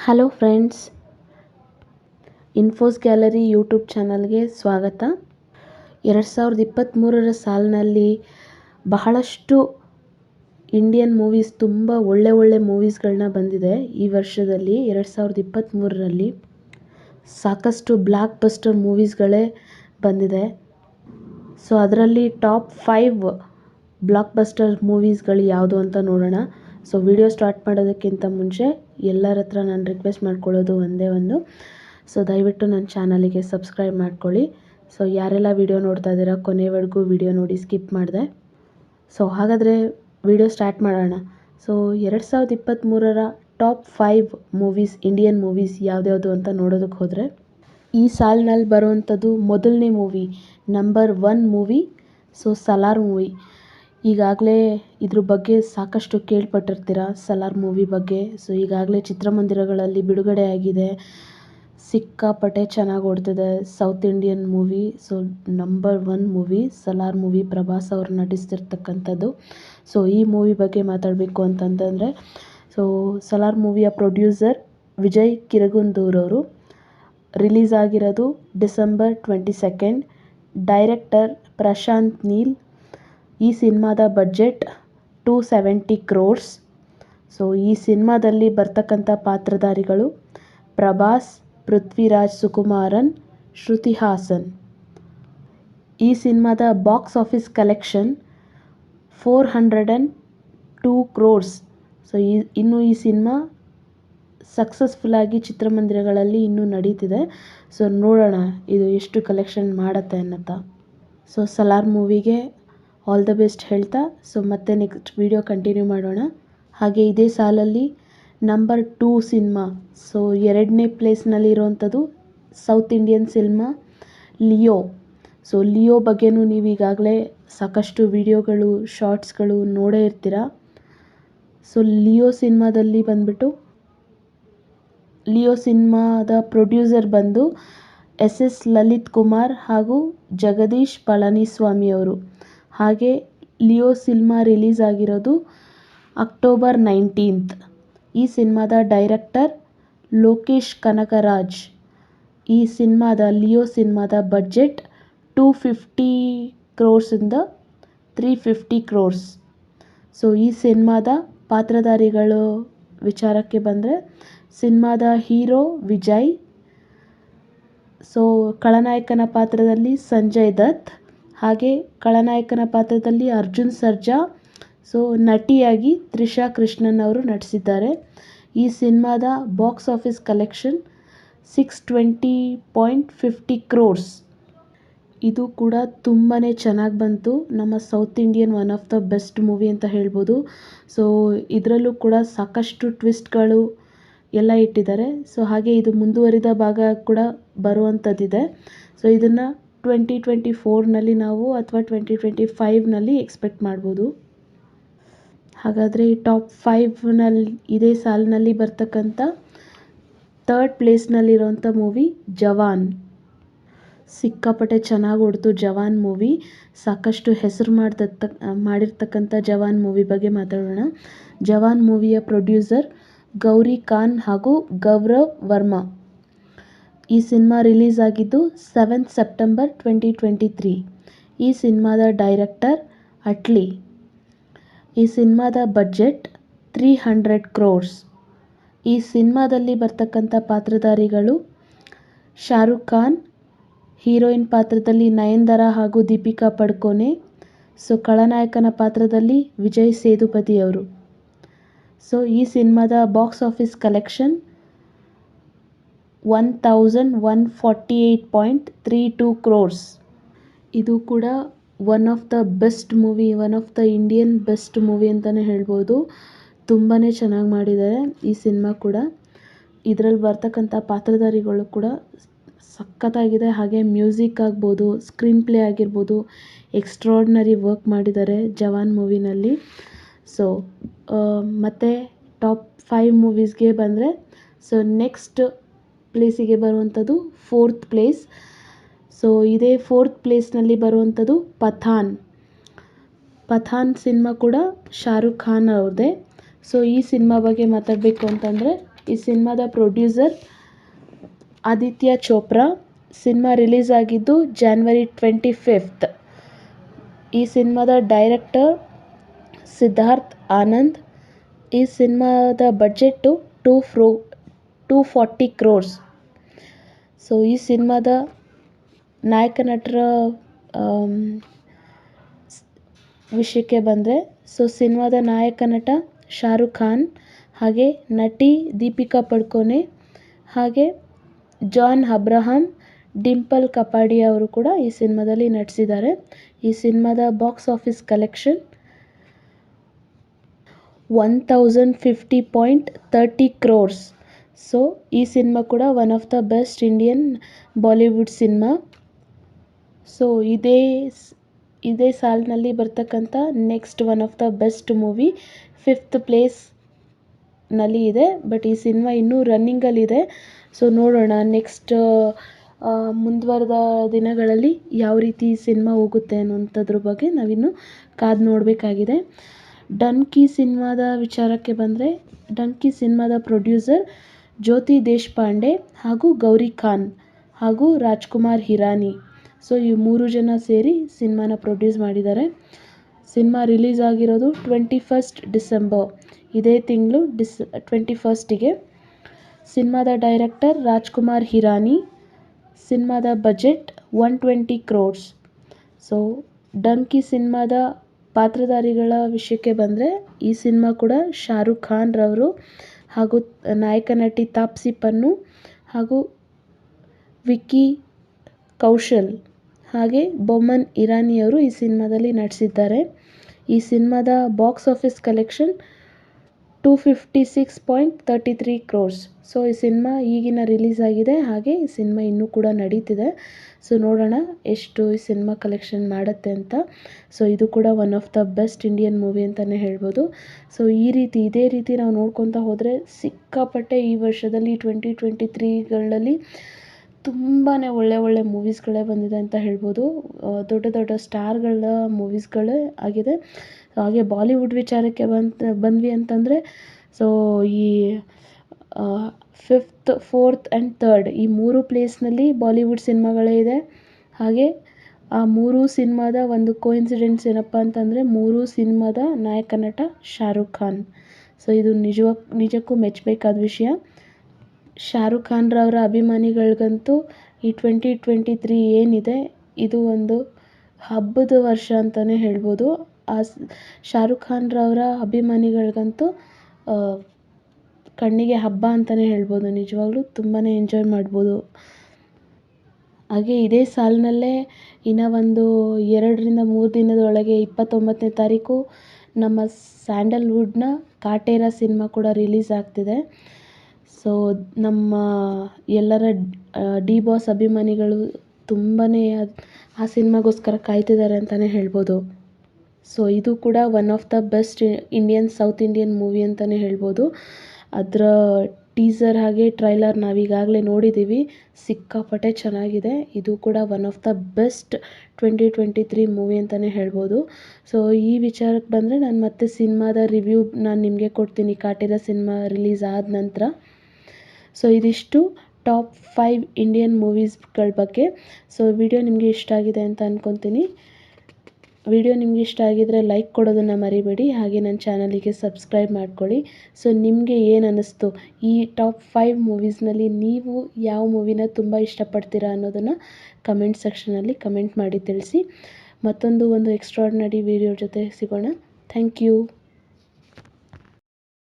Hello friends, infos gallery YouTube ಚಾನಲ್ಗೆ ಸ್ವಾಗತ. 2023ರ ಸಾಲಿನಲ್ಲಿ ಬಹಳಷ್ಟು ಇಂಡಿಯನ್ ಮೂವೀಸ್, ತುಂಬ ಒಳ್ಳೆ ಮೂವೀಸ್ಗಳನ್ನ ಬಂದಿದೆ. ಈ ವರ್ಷದಲ್ಲಿ 2023ರಲ್ಲಿ ಸಾಕಷ್ಟು ಬ್ಲಾಕ್ ಬಸ್ಟರ್ ಮೂವೀಸ್ಗಳೇ ಬಂದಿದೆ. ಸೊ ಅದರಲ್ಲಿ ಟಾಪ್ 5 ಬ್ಲಾಕ್ ಬಸ್ಟರ್ ಮೂವೀಸ್ಗಳು ಯಾವುದು ಅಂತ ನೋಡೋಣ. ಸೊ ವಿಡಿಯೋ ಸ್ಟಾರ್ಟ್ ಮಾಡೋದಕ್ಕಿಂತ ಮುಂಚೆ ಎಲ್ಲರ ಹತ್ರ ನಾನು ರಿಕ್ವೆಸ್ಟ್ ಮಾಡ್ಕೊಳ್ಳೋದು ಒಂದೇ ಒಂದು. ಸೊ ದಯವಿಟ್ಟು ನನ್ನ ಚಾನಲಿಗೆ ಸಬ್ಸ್ಕ್ರೈಬ್ ಮಾಡ್ಕೊಳ್ಳಿ. ಸೊ ಯಾರೆಲ್ಲ ವಿಡಿಯೋ ನೋಡ್ತಾ ಇದ್ದೀರಾ, ಕೊನೆವರೆಗೂ ವಿಡಿಯೋ ನೋಡಿ ಸ್ಕಿಪ್ ಮಾಡಿದೆ. ಸೊ ಹಾಗಾದರೆ ವಿಡಿಯೋ ಸ್ಟಾರ್ಟ್ ಮಾಡೋಣ. So 2023ರ top 5 movies, Indian movies ಯಾವ್ದ್ಯಾವುದು ಅಂತ ನೋಡೋದಕ್ಕೆ ಹೋದರೆ, ಈ ಸಾಲಿನಲ್ಲಿ ಬರುವಂಥದ್ದು ಮೊದಲನೇ movie, number 1 movie, so Salaar movie. ಈಗಾಗಲೇ ಇದ್ರ ಬಗ್ಗೆ ಸಾಕಷ್ಟು ಕೇಳ್ಪಟ್ಟಿರ್ತೀರ, ಸಲಾರ್ ಮೂವಿ ಬಗ್ಗೆ. ಸೊ ಈಗಾಗಲೇ ಚಿತ್ರಮಂದಿರಗಳಲ್ಲಿ ಬಿಡುಗಡೆ ಆಗಿದೆ, ಸಿಕ್ಕಾಪಟ್ಟೆ ಚೆನ್ನಾಗಿ ಓಡ್ತಿದೆ. South Indian movie. So number 1 movie Salaar movie, Prabhas ಅವರು ನಟಿಸ್ತಿರ್ತಕ್ಕಂಥದ್ದು. ಸೊ ಈ ಮೂವಿ ಬಗ್ಗೆ ಮಾತಾಡಬೇಕು ಅಂತಂತಂದರೆ, ಸೊ ಸಲಾರ್ ಮೂವಿಯ ಪ್ರೊಡ್ಯೂಸರ್ ವಿಜಯ್ ಕಿರಗುಂದೂರ್ ಅವರು. ರಿಲೀಸ್ ಆಗಿರೋದು ಡಿಸೆಂಬರ್ 22. ಡೈರೆಕ್ಟರ್ ಪ್ರಶಾಂತ್ ನೀಲ್. ಈ ಸಿನಿಮಾದ ಬಡ್ಜೆಟ್ 270 crores. ಸೊ ಈ ಸಿನಿಮಾದಲ್ಲಿ ಬರ್ತಕ್ಕಂಥ ಪಾತ್ರಧಾರಿಗಳು ಪ್ರಭಾಸ್, ಪೃಥ್ವಿರಾಜ್ ಸುಕುಮಾರನ್, ಶ್ರುತಿ ಹಾಸನ್. ಈ ಸಿನಿಮಾದ box office collection 402 crores. So ಇನ್ನು ಈ ಸಿನಿಮಾ ಸಕ್ಸಸ್ಫುಲ್ಲಾಗಿ ಚಿತ್ರಮಂದಿರಗಳಲ್ಲಿ ಇನ್ನೂ ನಡೀತಿದೆ. ಸೊ ನೋಡೋಣ ಇದು ಎಷ್ಟು ಕಲೆಕ್ಷನ್ ಮಾಡುತ್ತೆ ಅನ್ನೋತಾ. So Salaar ಮೂವಿಗೆ all the best ಹೇಳ್ತಾ, ಸೊ ಮತ್ತೆ ನೆಕ್ಸ್ಟ್ ವಿಡಿಯೋ ಕಂಟಿನ್ಯೂ ಮಾಡೋಣ. ಹಾಗೆ ಇದೇ ಸಾಲಲ್ಲಿ ನಂಬರ್ 2 ಸಿನಿಮಾ, ಸೊ 2ನೇ ಪ್ಲೇಸ್ನಲ್ಲಿ ಇರೋವಂಥದ್ದು south Indian cinema Leo. So Leo ಬಗ್ಗೆನೂ ನೀವು ಈಗಾಗಲೇ ಸಾಕಷ್ಟು ವಿಡಿಯೋಗಳು, ಶಾರ್ಟ್ಸ್ಗಳು ನೋಡೇ ಇರ್ತೀರ. ಸೊ ಲಿಯೋ ಸಿನಿಮಾದ ಪ್ರೊಡ್ಯೂಸರ್ ಬಂದು ಎಸ್ ಲಲಿತ್ ಕುಮಾರ್ ಹಾಗೂ ಜಗದೀಶ್ ಪಳನಿಸ್ವಾಮಿ ಅವರು. ಹಾಗೆ ಲಿಯೋ ಸಿನಿಮಾ ರಿಲೀಸ್ ಆಗಿರೋದು ಅಕ್ಟೋಬರ್ 19. ಈ ಸಿನಿಮಾದ ಡೈರೆಕ್ಟರ್ ಲೋಕೇಶ್ ಕನಕರಾಜ್. ಈ ಲಿಯೋ ಸಿನಿಮಾದ ಬಡ್ಜೆಟ್ 250 crores-ಇಂದ 350 crores. ಸೊ ಈ ಸಿನಿಮಾದ ಪಾತ್ರಧಾರಿಗಳು ವಿಚಾರಕ್ಕೆ ಬಂದರೆ, ಸಿನಿಮಾದ ಹೀರೋ ವಿಜಯ್. ಸೊ ಖಳನಾಯಕನ ಪಾತ್ರದಲ್ಲಿ ಸಂಜಯ್ ದತ್, ಹಾಗೆ ಖಳನಾಯಕನ ಪಾತ್ರದಲ್ಲಿ ಅರ್ಜುನ್ ಸರ್ಜಾ. ಸೊ ನಟಿಯಾಗಿ ತ್ರಿಷಾ ಕೃಷ್ಣನ್ ಅವರು ನಟಿಸಿದ್ದಾರೆ. ಈ ಸಿನಿಮಾದ ಬಾಕ್ಸ್ ಆಫೀಸ್ ಕಲೆಕ್ಷನ್ 620.50 crores. ಇದು ಕೂಡ ತುಂಬಾ ಚೆನ್ನಾಗಿ ಬಂತು. ನಮ್ಮ south Indian one of the best movie ಅಂತ ಹೇಳ್ಬೋದು. ಸೊ ಇದರಲ್ಲೂ ಕೂಡ ಸಾಕಷ್ಟು ಟ್ವಿಸ್ಟ್ಗಳು ಎಲ್ಲ ಇಟ್ಟಿದ್ದಾರೆ. ಸೊ ಹಾಗೆ ಇದು ಮುಂದುವರಿದ ಭಾಗ ಕೂಡ ಬರುವಂಥದ್ದಿದೆ. ಸೊ ಇದನ್ನು 2024ನಲ್ಲಿ ನಾವು ಅಥವಾ 2025ನಲ್ಲಿ ಎಕ್ಸ್ಪೆಕ್ಟ್ ಮಾಡ್ಬೋದು. ಹಾಗಾದರೆ ಈ ಟಾಪ್ 5ನಲ್ಲಿ ಇದೇ ಸಾಲಿನಲ್ಲಿ ಬರ್ತಕ್ಕಂಥ 3rd ಪ್ಲೇಸ್ನಲ್ಲಿರೋಂಥ ಮೂವಿ ಜವಾನ್. ಸಿಕ್ಕಾಪಟ್ಟೆ ಚೆನ್ನಾಗಿ ಓಡ್ತು ಜವಾನ್ ಮೂವಿ. ಸಾಕಷ್ಟು ಹೆಸರು ಮಾಡಿರ್ತಕ್ಕಂಥ ಜವಾನ್ ಮೂವಿ ಬಗ್ಗೆ ಮಾತಾಡೋಣ. ಜವಾನ್ ಮೂವಿಯ ಪ್ರೊಡ್ಯೂಸರ್ ಗೌರಿ ಖಾನ್ ಹಾಗೂ ಗೌರವ್ ವರ್ಮಾ. ಈ ಸಿನಿಮಾ ರಿಲೀಸ್ ಆಗಿದ್ದು 7 ಸೆಪ್ಟೆಂಬರ್ 2023. ಈ ಸಿನಿಮಾದ ಡೈರೆಕ್ಟರ್ ಅಟ್ಲಿ. ಈ ಸಿನಿಮಾದ ಬಡ್ಜೆಟ್ 300 crores. ಈ ಸಿನಿಮಾದಲ್ಲಿ ಬರ್ತಕ್ಕಂಥ ಪಾತ್ರಧಾರಿಗಳು ಶಾರುಖ್ ಖಾನ್, ಹೀರೋಯಿನ್ ಪಾತ್ರದಲ್ಲಿ ನಯನತಾರಾ ಹಾಗೂ ದೀಪಿಕಾ ಪಡುಕೋನೆ. ಸೊ ಖಳನಾಯಕನ ಪಾತ್ರದಲ್ಲಿ ವಿಜಯ್ ಸೇತುಪತಿ ಅವರು. ಸೊ ಈ ಸಿನಿಮಾದ ಬಾಕ್ಸ್ ಆಫೀಸ್ ಕಲೆಕ್ಷನ್ 1148.32 crores. ಇದು ಕೂಡ one of the best movie, one of the Indian best movie ಅಂತಲೇ ಹೇಳ್ಬೋದು. ತುಂಬಾ ಚೆನ್ನಾಗಿ ಮಾಡಿದ್ದಾರೆ ಈ ಸಿನಿಮಾ ಕೂಡ. ಇದರಲ್ಲಿ ಬರ್ತಕ್ಕಂಥ ಪಾತ್ರಧಾರಿಗಳು ಕೂಡ ಸಖತ್ತಾಗಿದೆ. ಹಾಗೆ ಮ್ಯೂಸಿಕ್ ಆಗ್ಬೋದು, ಸ್ಕ್ರೀನ್ ಪ್ಲೇ ಆಗಿರ್ಬೋದು, ಎಕ್ಸ್ಟ್ರಾರ್ಡಿನರಿ ವರ್ಕ್ ಮಾಡಿದ್ದಾರೆ ಜವಾನ್ ಮೂವಿನಲ್ಲಿ. ಸೊ ಮತ್ತು ಟಾಪ್ 5 ಮೂವೀಸ್ಗೆ ಬಂದರೆ, ಸೊ ನೆಕ್ಸ್ಟ್ ಪ್ಲೇಸಿಗೆ ಬರುವಂಥದ್ದು 4th ಪ್ಲೇಸ್. ಸೊ ಇದೇ 4th ಪ್ಲೇಸ್ನಲ್ಲಿ ಬರುವಂಥದ್ದು ಪಠಾನ್ ಸಿನಿಮಾ ಕೂಡ ಶಾರುಖ್ ಖಾನ್ ಅವ್ರದ್ದೇ. ಸೊ ಈ ಸಿನಿಮಾ ಬಗ್ಗೆ ಮಾತಾಡಬೇಕು ಅಂತಂದರೆ, ಈ ಸಿನಿಮಾದ producer Aditya Chopra. Cinema release ಆಗಿದ್ದು January 25th. ಈ ಸಿನಿಮಾದ ಡೈರೆಕ್ಟರ್ ಸಿದ್ಧಾರ್ಥ್ ಆನಂದ್. ಈ ಸಿನಿಮಾದ ಬಡ್ಜೆಟ್ಟು 240 crores. ಸೊ ಈ ಸಿನಿಮಾದ ನಾಯಕ ನಟರ ವಿಷಯಕ್ಕೆ ಬಂದರೆ, ಸೊ ಸಿನಿಮಾದ ನಾಯಕ ನಟ ಶಾರುಖ್ ಖಾನ್, ಹಾಗೆ ನಟಿ ದೀಪಿಕಾ ಪಡುಕೋನೆ, ಹಾಗೆ ಜಾನ್ ಅಬ್ರಹಾಂ, ಡಿಂಪಲ್ ಕಪಾಡಿಯಾ ಅವರು ಕೂಡ ಈ ಸಿನಿಮಾದಲ್ಲಿ ನಟಿಸಿದ್ದಾರೆ. ಈ ಸಿನಿಮಾದ box office collection 1050.30 crores. So ಈ ಸಿನಿಮಾ ಕೂಡ one of the best Indian Bollywood cinema. So ಇದೇ ಸಾಲಿನಲ್ಲಿ ಬರ್ತಕ್ಕಂಥ next one of the best movie 5th ಪ್ಲೇಸ್ನಲ್ಲಿ ಇದೆ. ಬಟ್ ಈ ಸಿನಿಮಾ ಇನ್ನೂ ರನ್ನಿಂಗಲ್ಲಿದೆ. ಸೊ ನೋಡೋಣ ನೆಕ್ಸ್ಟ್ ಮುಂದುವರೆದ ದಿನಗಳಲ್ಲಿ ಯಾವ ರೀತಿ ಈ ಸಿನಿಮಾ ಹೋಗುತ್ತೆ ಅನ್ನೋಂಥದ್ರ ಬಗ್ಗೆ ನಾವಿನ್ನು ಕಾದು ನೋಡಬೇಕಾಗಿದೆ. ಡಂಕಿ ಸಿನಿಮಾದ ವಿಚಾರಕ್ಕೆ ಬಂದರೆ, ಡಂಕಿ ಸಿನಿಮಾದ ಪ್ರೊಡ್ಯೂಸರ್ ಜ್ಯೋತಿ ದೇಶಪಾಂಡೆ ಹಾಗೂ ಗೌರಿ ಖಾನ್ ಹಾಗೂ ರಾಜ್ಕುಮಾರ್ ಹಿರಾನಿ. ಸೊ ಈ 3 ಜನ ಸೇರಿ ಸಿನಿಮಾನ ಪ್ರೊಡ್ಯೂಸ್ ಮಾಡಿದ್ದಾರೆ. ಸಿನಿಮಾ ರಿಲೀಸ್ ಆಗಿರೋದು 21st ಡಿಸೆಂಬರ್, ಇದೇ ತಿಂಗಳು 21st. ಸಿನಿಮಾದ ಡೈರೆಕ್ಟರ್ ರಾಜ್ಕುಮಾರ್ ಹಿರಾನಿ. ಸಿನಿಮಾದ ಬಜೆಟ್ 120 crores. ಸೊ ಡಂಕಿ ಸಿನಿಮಾದ ಪಾತ್ರಧಾರಿಗಳ ವಿಷಯಕ್ಕೆ ಬಂದರೆ, ಈ ಸಿನಿಮಾ ಕೂಡ ಶಾರುಖ್ ಖಾನ್ ರವರು ಹಾಗೂ ನಾಯಕ ನಟಿ ತಾಪ್ಸಿ ಪನ್ನು ಹಾಗೂ ವಿಕ್ಕಿ ಕೌಶಲ್ ಹಾಗೆ ಬೊಮನ್ ಇರಾನಿಯವರು ಈ ಸಿನಿಮಾದಲ್ಲಿ ನಟಿಸಿದ್ದಾರೆ. ಈ ಸಿನಿಮಾದ box office collection 256.33 crores. So ಈ ಸಿನಿಮಾ ಈಗಿನ ರಿಲೀಸ್ ಆಗಿದೆ, ಹಾಗೆ ಈ ಸಿನಿಮಾ ಇನ್ನೂ ಕೂಡ ನಡೀತಿದೆ. ಸೊ ನೋಡೋಣ ಎಷ್ಟು ಈ ಸಿನಿಮಾ ಕಲೆಕ್ಷನ್ ಮಾಡುತ್ತೆ ಅಂತ. ಸೊ ಇದು ಕೂಡ one of the best Indian movie ಅಂತಲೇ ಹೇಳ್ಬೋದು. ಸೊ ಇದೇ ರೀತಿ ನಾವು ನೋಡ್ಕೊತಾ ಹೋದರೆ ಸಿಕ್ಕಾಪಟ್ಟೆ ಈ ವರ್ಷದಲ್ಲಿ 2023ಗಳಲ್ಲಿ ತುಂಬಾ ಒಳ್ಳೆ ಮೂವೀಸ್ಗಳೇ ಬಂದಿದೆ ಅಂತ ಹೇಳ್ಬೋದು. ದೊಡ್ಡ ದೊಡ್ಡ ಸ್ಟಾರ್ಗಳ ಮೂವೀಸ್ಗಳೇ ಆಗಿದೆ. ಹಾಗೆ ಬಾಲಿವುಡ್ ವಿಚಾರಕ್ಕೆ ಬಂದ್ವಿ ಅಂತಂದರೆ, ಸೊ ಈ 5th, 4th ಆ್ಯಂಡ್ 3rd ಈ 3 ಪ್ಲೇಸ್ನಲ್ಲಿ ಬಾಲಿವುಡ್ ಸಿನಿಮಾಗಳೇ ಇದೆ. ಹಾಗೆ ಆ 3 ಸಿನಿಮಾದ ಒಂದು ಕೋಇನ್ಸಿಡೆನ್ಸ್ ಏನಪ್ಪ ಅಂತಂದರೆ, 3 ಸಿನಿಮಾದ ನಾಯಕ ನಟ ಶಾರುಖ್ ಖಾನ್. ಸೊ ಇದು ನಿಜಕ್ಕೂ ಮೆಚ್ಚಬೇಕಾದ ವಿಷಯ. ಶಾರುಖ್ ಖಾನ್ ರವರ ಅಭಿಮಾನಿಗಳಿಗಂತೂ ಈ 2023 ಏನಿದೆ ಇದು ಒಂದು ಹಬ್ಬದ ವರ್ಷ ಅಂತಲೇ ಹೇಳ್ಬೋದು. ಶಾರುಖ್ ಖಾನ್ ರವರ ಅಭಿಮಾನಿಗಳಿಗಂತೂ ಕಣ್ಣಿಗೆ ಹಬ್ಬ ಅಂತಲೇ ಹೇಳ್ಬೋದು. ನಿಜವಾಗ್ಲೂ ತುಂಬಾ ಎಂಜಾಯ್ ಮಾಡ್ಬೋದು. ಹಾಗೆ ಇದೇ ಸಾಲಿನಲ್ಲೇ ಇನ್ನೂ ಒಂದು 2-3 ದಿನದೊಳಗೆ 29ನೇ ತಾರೀಕು ನಮ್ಮ ಸ್ಯಾಂಡಲ್ವುಡ್ನ ಕಾಟೇರ ಸಿನಿಮಾ ಕೂಡ ರಿಲೀಸ್ ಆಗ್ತಿದೆ. ಸೊ ನಮ್ಮ ಎಲ್ಲರ ಡಿ ಬಾಸ್ ಅಭಿಮಾನಿಗಳು ತುಂಬಾ ಆ ಸಿನಿಮಾಗೋಸ್ಕರ ಕಾಯ್ತಿದ್ದಾರೆ ಅಂತಲೇ ಹೇಳ್ಬೋದು. ಸೊ ಇದು ಕೂಡ one of the best south Indian movie ಅಂತಲೇ ಹೇಳ್ಬೋದು. ಅದರ ಟೀಸರ್ ಹಾಗೆ ಟ್ರೈಲರ್ ನಾವೀಗಾಗಲೇ ನೋಡಿದ್ದೀವಿ. ಸಿಕ್ಕಾಪಟ್ಟೆ ಚೆನ್ನಾಗಿದೆ. ಇದು ಕೂಡ one of the best 2023 movie ಅಂತಲೇ ಹೇಳ್ಬೋದು. ಸೊ ಈ ವಿಚಾರಕ್ಕೆ ಬಂದರೆ ನಾನು ಮತ್ತೆ ಸಿನಿಮಾದ ರಿವ್ಯೂ ನಾನು ನಿಮಗೆ ಕೊಡ್ತೀನಿ ಕಾಟೇರ ಸಿನಿಮಾ ರಿಲೀಸ್ ಆದ ನಂತರ. ಸೊ ಇದಿಷ್ಟು ಟಾಪ್ 5 ಇಂಡಿಯನ್ ಮೂವೀಸ್ಗಳ ಬಗ್ಗೆ. ಸೊ ವಿಡಿಯೋ ನಿಮಗೆ ಇಷ್ಟ ಆಗಿದೆ ಅಂತ ಅಂದ್ಕೊತೀನಿ. ವಿಡಿಯೋ ನಿಮಗೆ ಇಷ್ಟ ಆಗಿದರೆ ಲೈಕ್ ಕೊಡೋದನ್ನು ಮರಿಬೇಡಿ. ಹಾಗೆ ನನ್ನ ಚಾನಲಿಗೆ ಸಬ್ಸ್ಕ್ರೈಬ್ ಮಾಡ್ಕೊಳ್ಳಿ. ಸೊ ನಿಮಗೆ ಏನು ಅನ್ನಿಸ್ತು, ಈ ಟಾಪ್ 5 ಮೂವೀಸ್ನಲ್ಲಿ ನೀವು ಯಾವ ಮೂವಿನ ತುಂಬ ಇಷ್ಟಪಡ್ತೀರಾ ಅನ್ನೋದನ್ನು ಕಮೆಂಟ್ ಸೆಕ್ಷನಲ್ಲಿ ಕಮೆಂಟ್ ಮಾಡಿ ತಿಳಿಸಿ. ಮತ್ತೊಂದು ಎಕ್ಸ್ಟ್ರಾರ್ಡಿನರಿ ವಿಡಿಯೋ ಜೊತೆ ಸಿಗೋಣ. Thank you.